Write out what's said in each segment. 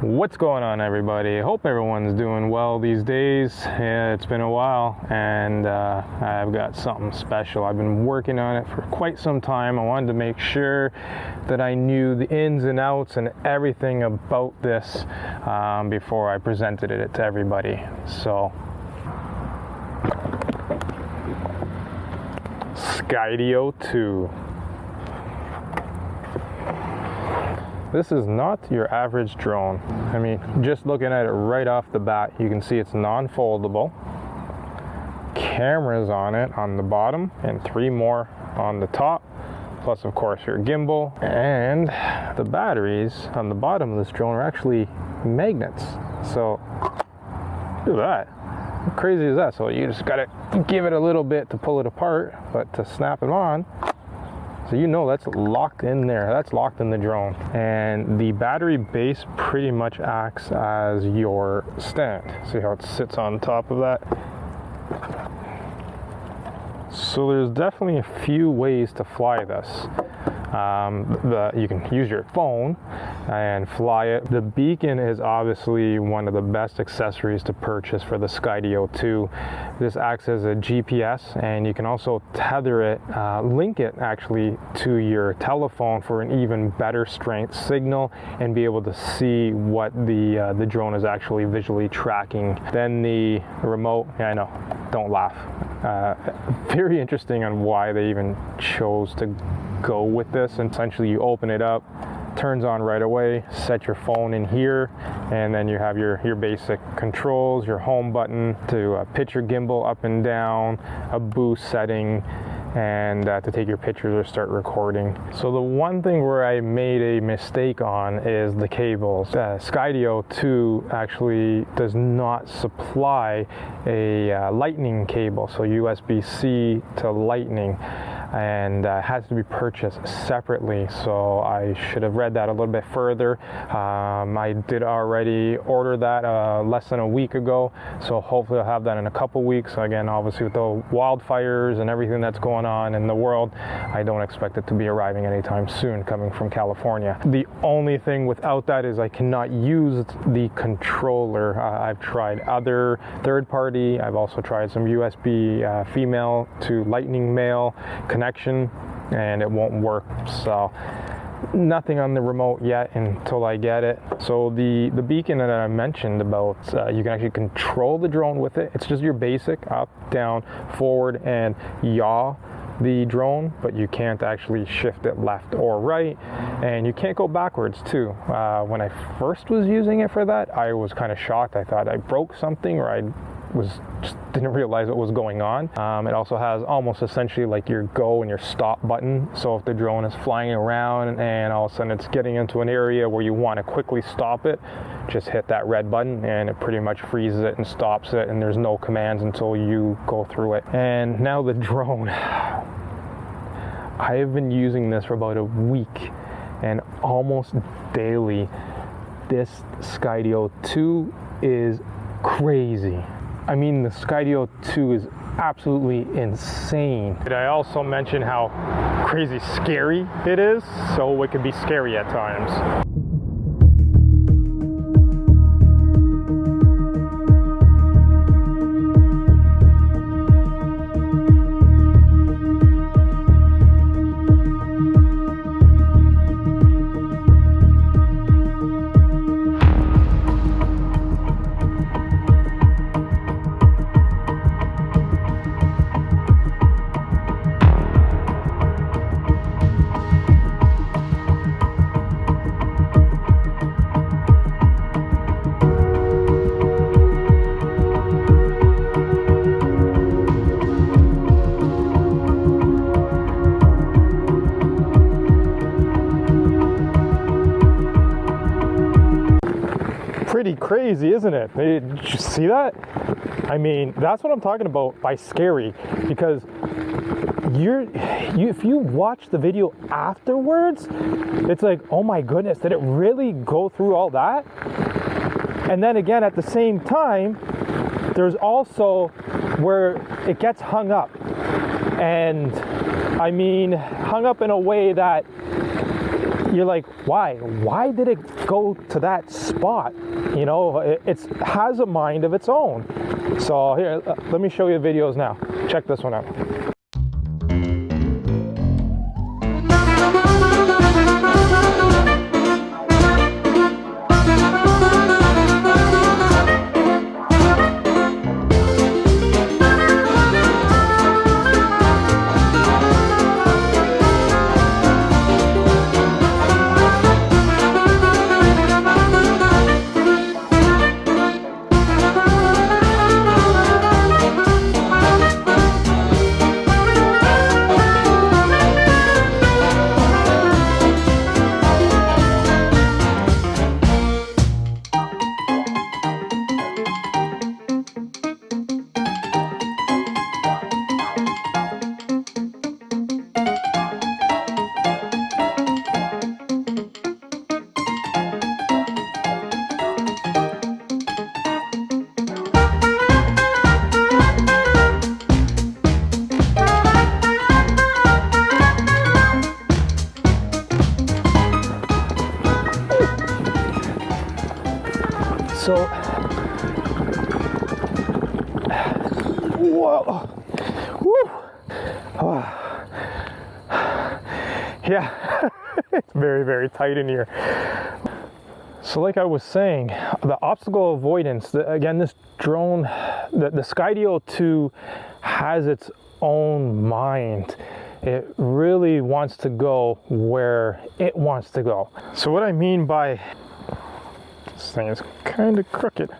What's going on, everybody? Hope everyone's doing well these days. Yeah, it's been a while, and I've got something special. I've been working on it for quite some time. I wanted to make sure that I knew the ins and outs and everything about this before I presented it to everybody. So, Skydio 2. This is not your average drone. I mean, just looking at it right off the bat, you can see it's non-foldable. Cameras on it on the bottom and 3 more on the top. Plus, of course, your gimbal. And the batteries on the bottom of this drone are actually magnets. So, look at that. How crazy is that? So you just gotta give it a little bit to pull it apart, but to snap it on, so you know that's locked in there. That's locked in the drone. And the battery base pretty much acts as your stand. See how it sits on top of that? So there's definitely a few ways to fly this. You can use your phone and fly it. The beacon is obviously one of the best accessories to purchase for the Skydio 2. This acts as a GPS, and you can also tether it, link it actually to your telephone for an even better strength signal and be able to see what the drone is actually visually tracking. Then the remote, yeah, I know, don't laugh. Very interesting on why they even chose to go with this. And essentially you open it up, turns on right away, set your phone in here, and then you have your basic controls, your home button to pitch your gimbal up and down, a boost setting, and to take your pictures or start recording. So the one thing where I made a mistake on is the cables. Skydio 2 actually does not supply a lightning cable, so USB-C to lightning, and has to be purchased separately. So I should have read that a little bit further. I did already order that less than a week ago, so hopefully I'll have that in a couple weeks. Again, obviously with the wildfires and everything that's going on in the world, I don't expect it to be arriving anytime soon, coming from California. The only thing without that is I cannot use the controller. I've tried other third party. I've also tried some USB female to lightning male connection, and it won't work. So nothing on the remote yet until I get it. So the beacon that I mentioned about, you can actually control the drone with it. It's just your basic up, down, forward, and yaw the drone, but you can't actually shift it left or right, and you can't go backwards too. When I first was using it for that, I was kind of shocked. I thought I broke something, or I just didn't realize what was going on. It also has almost essentially like your go and your stop button. So if the drone is flying around and all of a sudden it's getting into an area where you want to quickly stop it, just hit that red button and it pretty much freezes it and stops it, and there's no commands until you go through it. And now the drone, I have been using this for about a week, and almost daily this Skydio 2 is crazy. I mean, the Skydio 2 is absolutely insane. Did I also mention how crazy scary it is? So it can be scary at times. Pretty crazy, isn't it? Did you see that? I mean, that's what I'm talking about by scary, because if you watch the video afterwards, it's like, oh my goodness, did it really go through all that? And then again, at the same time, there's also where it gets hung up, and I mean hung up in a way that you're like, why? Why did it go to that spot? You know, it has a mind of its own. So here, let me show you the videos now. Check this one out. So, whoa, woo, oh. Yeah, it's very, very tight in here. So like I was saying, the obstacle avoidance, again, this drone, the Skydio 2 has its own mind. It really wants to go where it wants to go. So what I mean by, this thing is kind of crooked.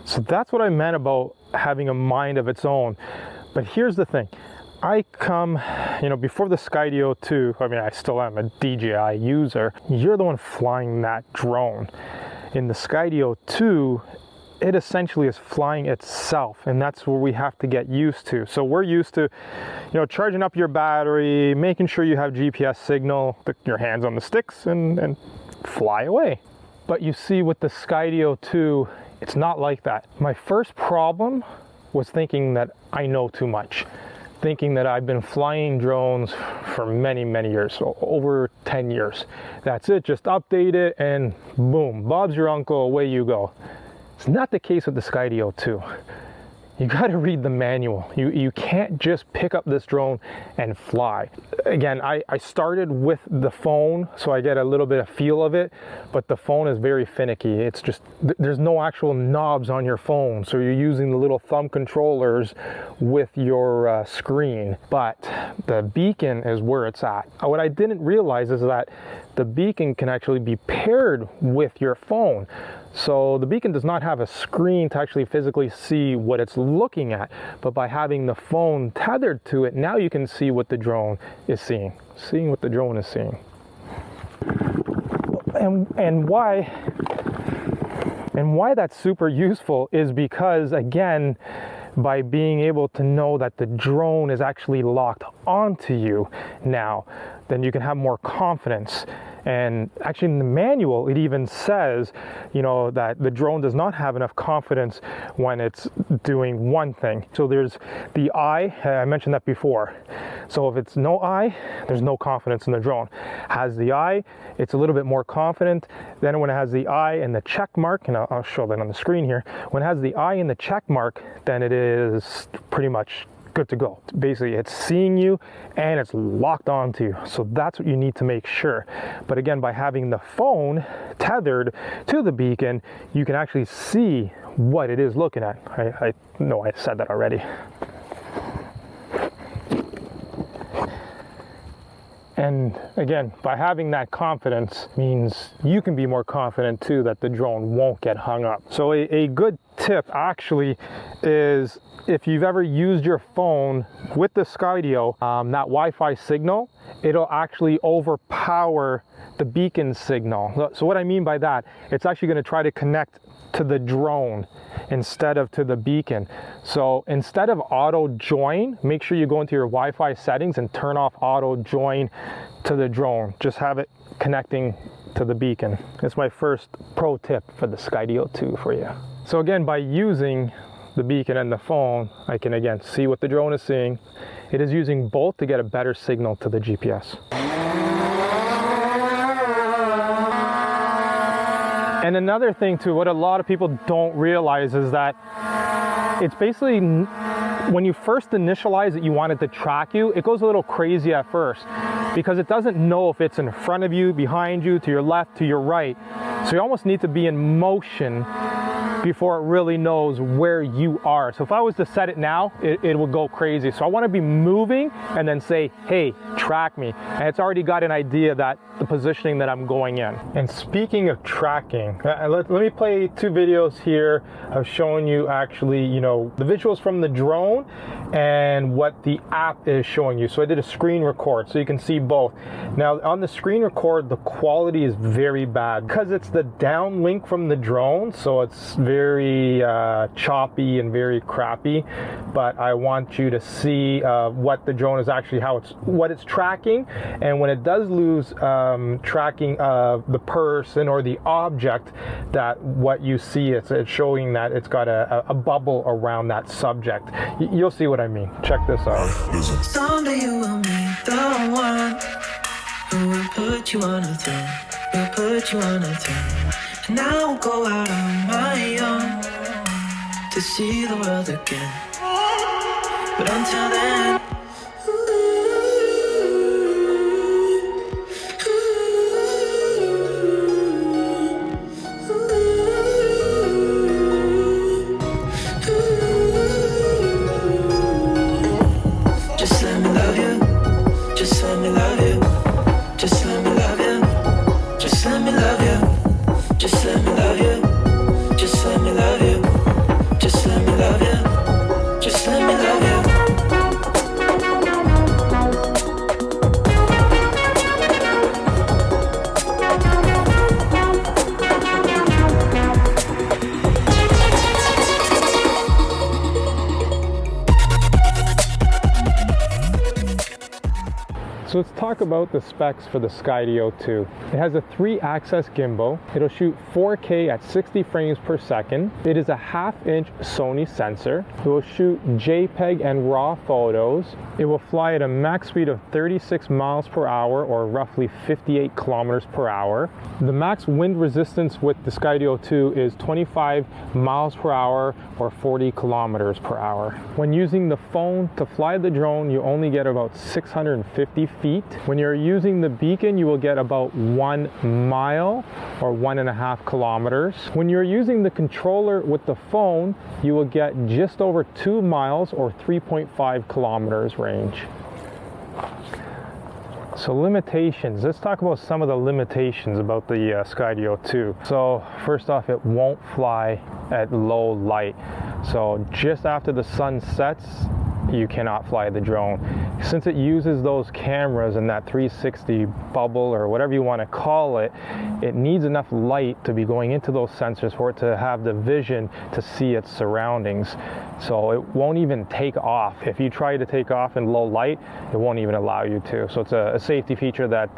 So that's what I meant about having a mind of its own. But here's the thing. I come, you know, before the Skydio 2, I mean, I still am a DJI user. You're the one flying that drone. In the Skydio 2, it essentially is flying itself, and that's where we have to get used to. So we're used to, you know, charging up your battery, making sure you have GPS signal, your hands on the sticks, and fly away. But you see, with the Skydio 2, it's not like that. My first problem was thinking that I know too much. Thinking that I've been flying drones for many, many years, so over 10 years. That's it, just update it and boom, Bob's your uncle, away you go. It's not the case with the Skydio 2. You got to read the manual. You can't just pick up this drone and fly. Again, I started with the phone, so I get a little bit of feel of it, but the phone is very finicky. It's just, there's no actual knobs on your phone, so you're using the little thumb controllers with your screen. But the beacon is where it's at. What I didn't realize is that the beacon can actually be paired with your phone. So the beacon does not have a screen to actually physically see what it's looking at, but by having the phone tethered to it, now you can see what the drone is seeing what the drone is seeing. And why that's super useful is because, again, by being able to know that the drone is actually locked onto you now, then you can have more confidence. And actually in the manual, it even says, you know, that the drone does not have enough confidence when it's doing one thing. So there's the eye, I mentioned that before. So if it's no eye, there's no confidence in the drone. Has the eye, it's a little bit more confident. Then when it has the eye and the check mark, and I'll show that on the screen here. When it has the eye and the check mark, then it is pretty much good to go. Basically, it's seeing you and it's locked onto you. So that's what you need to make sure. But again, by having the phone tethered to the beacon, you can actually see what it is looking at. I know I said that already. And again, by having that confidence means you can be more confident too that the drone won't get hung up. So a good tip actually is, if you've ever used your phone with the Skydio, that Wi-Fi signal, it'll actually overpower the beacon signal. So what I mean by that, it's actually going to try to connect to the drone instead of to the beacon. So instead of auto join, make sure you go into your Wi-Fi settings and turn off auto join to the drone. Just have it connecting to the beacon. That's my first pro tip for the Skydio 2 for you. So again, by using the beacon and the phone, I can again see what the drone is seeing. It is using both to get a better signal to the GPS. And another thing too, what a lot of people don't realize is that it's basically, when you first initialize it, you want it to track you, it goes a little crazy at first because it doesn't know if it's in front of you, behind you, to your left, to your right. So you almost need to be in motion before it really knows where you are. So if I was to set it now, it would go crazy. So I want to be moving and then say, hey, track me. And it's already got an idea that the positioning that I'm going in. And speaking of tracking, let me play 2 videos here of showing you actually, you know, the visuals from the drone and what the app is showing you. So I did a screen record so you can see both. Now on the screen record, the quality is very bad because it's the downlink from the drone. So it's very choppy and very crappy, but I want you to see what the drone is actually, what it's tracking. And when it does lose tracking of the person or the object, that what you see, it's showing that it's got a bubble around that subject. You'll see what I mean. Check this out. Someday you will meet the one who will put you on a throne, will put you on a throne. And I'll go out on my own to see the world again. But until then, just let me love you, just let me love you, just let me love you, just let me love you. Just let me love you, just let me love you, just let me love you, just let me love you. So let's talk about the specs for the Skydio 2. It has a 3-axis gimbal. It'll shoot 4K at 60 frames per second. It is a 1/2-inch Sony sensor. It will shoot JPEG and RAW photos. It will fly at a max speed of 36 miles per hour or roughly 58 kilometers per hour. The max wind resistance with the Skydio 2 is 25 miles per hour or 40 kilometers per hour. When using the phone to fly the drone, you only get about 650 feet. When you're using the beacon, you will get about 1 mile or 1.5 kilometers. When you're using the controller with the phone, you will get just over 2 miles or 3.5 kilometers range. So limitations, let's talk about some of the limitations about the Skydio 2. So first off, it won't fly at low light. So just after the sun sets, you cannot fly the drone. Since it uses those cameras and that 360 bubble or whatever you want to call it, it needs enough light to be going into those sensors for it to have the vision to see its surroundings. So it won't even take off. If you try to take off in low light, it won't even allow you to. So it's a safety feature that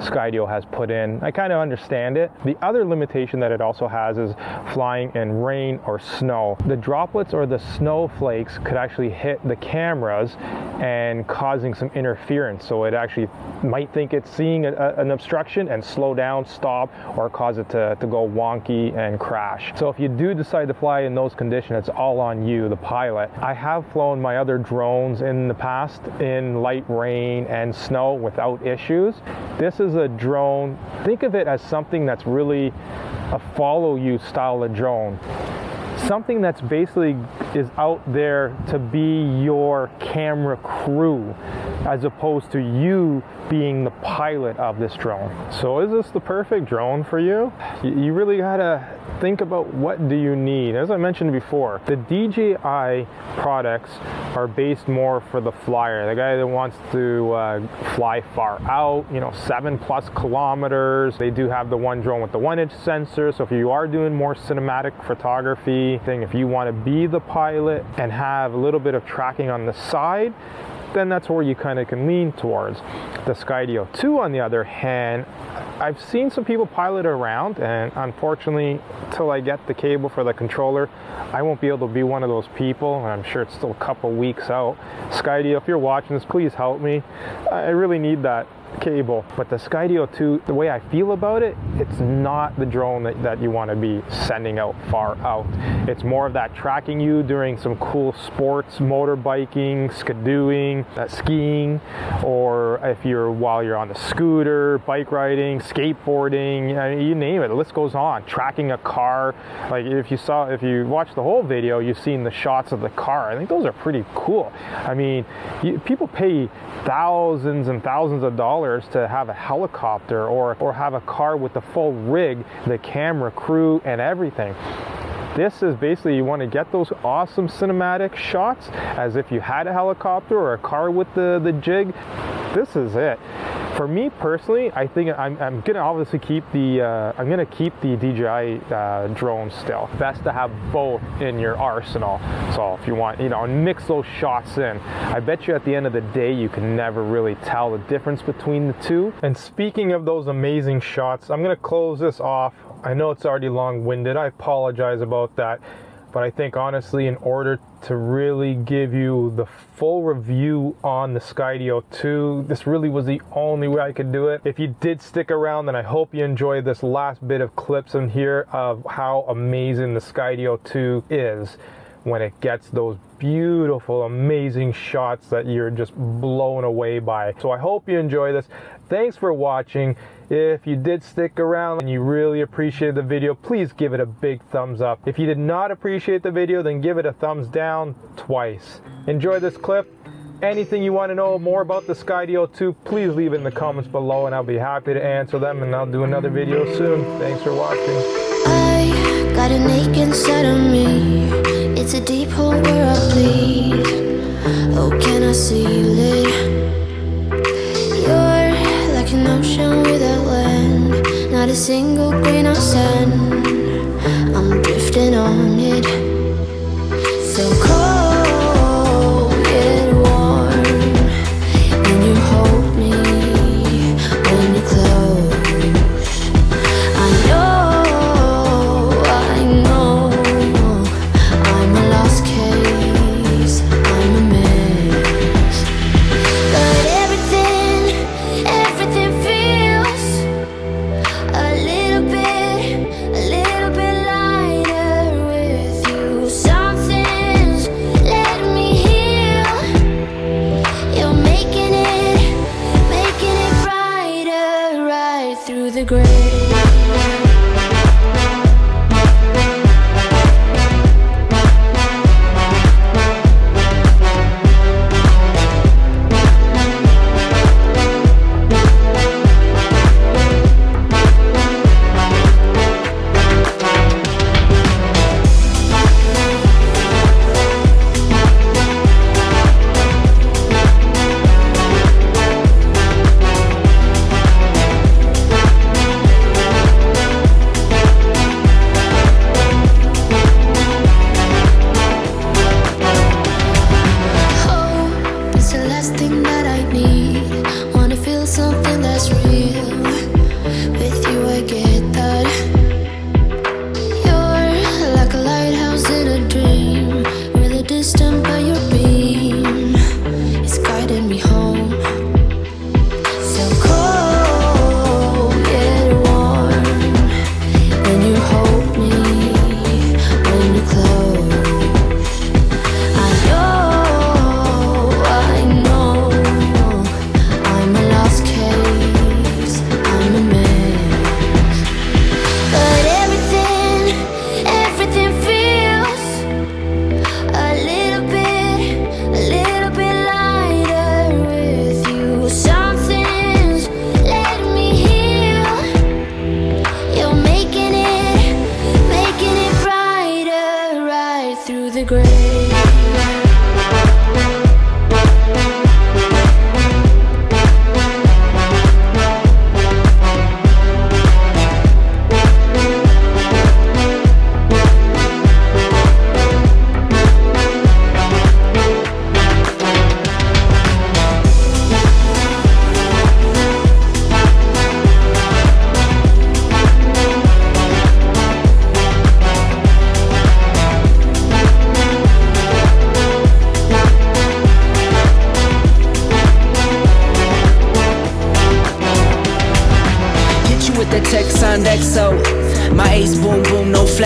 Skydio has put in. I kind of understand it. The other limitation that it also has is flying in rain or snow. The droplets or the snowflakes could actually hit the cameras and causing some interference. So it actually might think it's seeing an obstruction and slow down, stop, or cause it to go wonky and crash. So if you do decide to fly in those conditions, it's all on you, the pilot. I have flown my other drones in the past in light rain and snow without issues. This is a drone, think of it as something that's really a follow you style of drone. Something that's basically is out there to be your camera crew as opposed to you being the pilot of this drone. So is this the perfect drone for you? You really gotta think about what do you need. As I mentioned before, the DJI products are based more for the flyer, the guy that wants to fly far out, 7+ kilometers. They do have the one drone with the 1-inch sensor, so if you are doing more cinematic photography, if you want to be the pilot and have a little bit of tracking on the side, then that's where you kind of can lean towards. The Skydio 2, on the other hand, I've seen some people pilot around, and unfortunately, until I get the cable for the controller, I won't be able to be one of those people, and I'm sure it's still a couple weeks out. Skydio, if you're watching this, please help me. I really need that cable. But the Skydio 2, the way I feel about it, it's not the drone that you want to be sending out far out. It's more of that tracking you during some cool sports, motorbiking, skidooing, skiing, or if you're while you're on the scooter, bike riding, skateboarding, you name it, the list goes on. Tracking a car, like if you watch the whole video, you've seen the shots of the car. I think those are pretty cool. I mean, people pay thousands and thousands of dollars to have a helicopter or have a car with the full rig, the camera crew and everything. This is basically, you want to get those awesome cinematic shots as if you had a helicopter or a car with the jig. This is it. For me personally, I think I'm gonna obviously keep the DJI drone still. Best to have both in your arsenal. So if you want, mix those shots in. I bet you at the end of the day, you can never really tell the difference between the two. And speaking of those amazing shots, I'm gonna close this off. I know it's already long-winded. I apologize about that. But I think honestly, in order to really give you the full review on the Skydio 2, this really was the only way I could do it. If you did stick around, then I hope you enjoyed this last bit of clips in here of how amazing the Skydio 2 is when it gets those beautiful, amazing shots that you're just blown away by. So I hope you enjoy this. Thanks for watching. If you did stick around and you really appreciated the video, please give it a big thumbs up. If you did not appreciate the video, then give it a thumbs down twice. Enjoy this clip. Anything you want to know more about the Skydio 2, please leave it in the comments below and I'll be happy to answer them, and I'll do another video soon. Thanks for watching. I got an ache inside of me. It's a deep hole where I bleed. Oh, can I seal it? You're like an ocean without land, not a single grain of sand. I'm drifting on it. So cold, get warm when you hold me, when you close. I know I'm a lost case, I'm a mess. But everything feels a little bit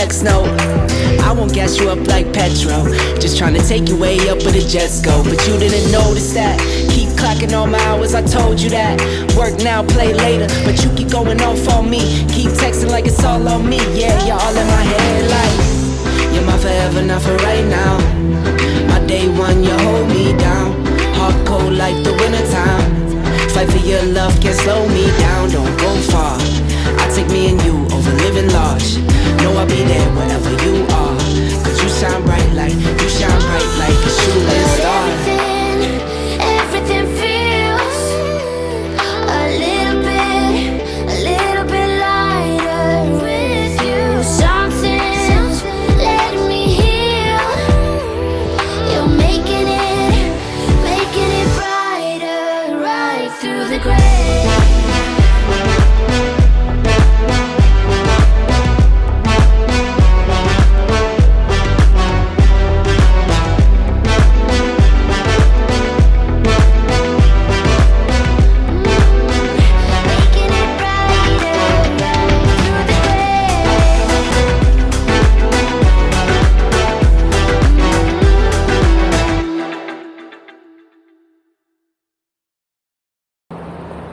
text note. I won't gas you up like petrol, just trying to take you way up where the jets go. But you didn't notice that. Keep clocking all my hours, I told you that. Work now, play later, but you keep going off on me. Keep texting like it's all on me. Yeah, you're all in my head like you're my forever, not for right now. My day one, you hold me down. Hard cold like the wintertime. Fight for your love, can't slow me down. Don't go far, I take me and you over living large. Know I'll be there wherever you are, cause you shine bright like a shooting star. Everything feels a little bit lighter with you. Something's letting me heal. You're making it brighter right through the gray.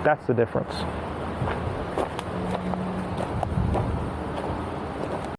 That's the difference.